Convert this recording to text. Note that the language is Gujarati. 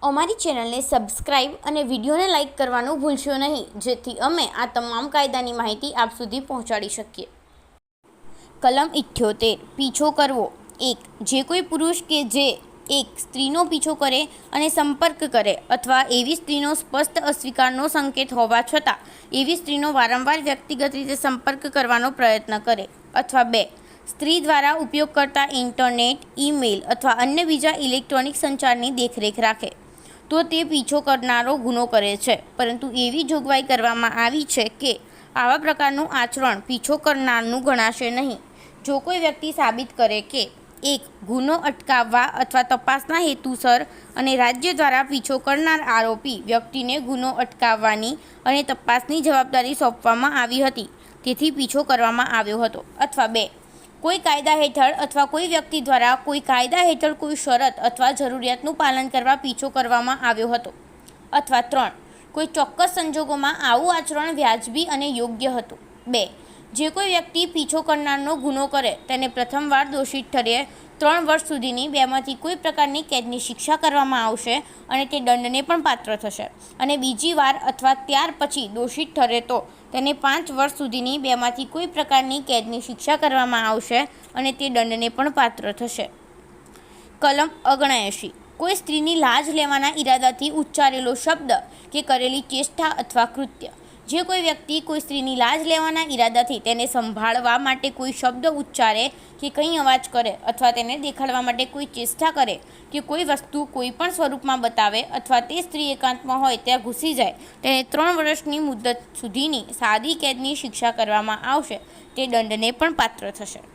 અમારી ચેનલને સબસ્ક્રાઇબ અને વિડીયોને લાઇક કરવાનું ભૂલશો નહીં, જેથી અમે આ તમામ કાયદાની માહિતી આપ સુધી પહોંચાડી શકીએ. કલમ 78 પીછો કરવો. 1. જે કોઈ પુરુષ કે જે એક સ્ત્રીનો પીછો કરે અને સંપર્ક કરે અથવા એવી સ્ત્રીનો સ્પષ્ટ અસ્વીકારનો સંકેત હોવા છતાં એવી સ્ત્રીનો વારંવાર વ્યક્તિગત રીતે સંપર્ક કરવાનો પ્રયત્ન કરે, અથવા 2. સ્ત્રી દ્વારા ઉપયોગ કરતા ઇન્ટરનેટ, ઈમેલ અથવા અન્ય બીજા ઇલેક્ટ્રોનિક સંચારની દેખરેખ રાખે, તો તે પીછો કરનારો ગુનો કરે છે, પરંતુ એવી જોગવાઈ કરવામાં આવી છે કે આવા પ્રકારનું આચરણ પીછો કરનારનું ગણાશે નહીં જો કોઈ વ્યક્તિ સાબિત કરે કે 1. ગુનો અટકાવવા અથવા તપાસના હેતુસર અને રાજ્ય દ્વારા પીછો કરનાર આરોપી વ્યક્તિને ગુનો અટકાવવાની અને તપાસની જવાબદારી સોંપવામાં આવી હતી, તેથી પીછો કરવામાં આવ્યો હતો, અથવા 2. કોઈ કાયદા હેઠળ અથવા કોઈ વ્યક્તિ દ્વારા કોઈ કાયદા હેઠળ કોઈ શરત અથવા જરૂરિયાતનું પાલન કરવા પીછો કરવામાં આવ્યો હતો, અથવા 3. કોઈ ચોક્કસ સંજોગોમાં આવું આચરણ વ્યાજબી અને યોગ્ય હતું. 2. જે કોઈ વ્યક્તિ પીછો કરનારનો ગુનો કરે તેને પ્રથમવાર દોષિત ઠરે 3 વર્ષ સુધીની બેમાંથી કોઈ પ્રકારની કેદની શિક્ષા કરવામાં આવશે અને તે દંડને પણ પાત્ર થશે, અને બીજી વાર અથવા ત્યાર પછી દોષિત ઠરે તો તેને 5 વર્ષ સુધીની બેમાંથી કોઈ પ્રકારની કેદની શિક્ષા કરવામાં આવશે અને તે દંડને પણ પાત્ર થશે. કલમ 79 કોઈ સ્ત્રીની લાજ લેવાના ઈરાદાથી ઉચ્ચારેલો શબ્દ કે કરેલી ચેષ્ટા અથવા કૃત્ય. જે કોઈ વ્યક્તિ કોઈ સ્ત્રીની લાજ લેવાના ઈરાદાથી તેને સંભાળવા માટે કોઈ શબ્દ ઉચ્ચારે કે કંઈ અવાજ કરે અથવા તેને દેખાડવા માટે કોઈ ચેષ્ટા કરે કે કોઈ વસ્તુ કોઈ પણ સ્વરૂપમાં બતાવે અથવા તે સ્ત્રી એકાંતમાં હોય ત્યાં ઘૂસી જાય, તેને 3 વર્ષની મુદ્દત સુધીની સાદી કેદની શિક્ષા કરવામાં આવશે, તે દંડને પણ પાત્ર થશે.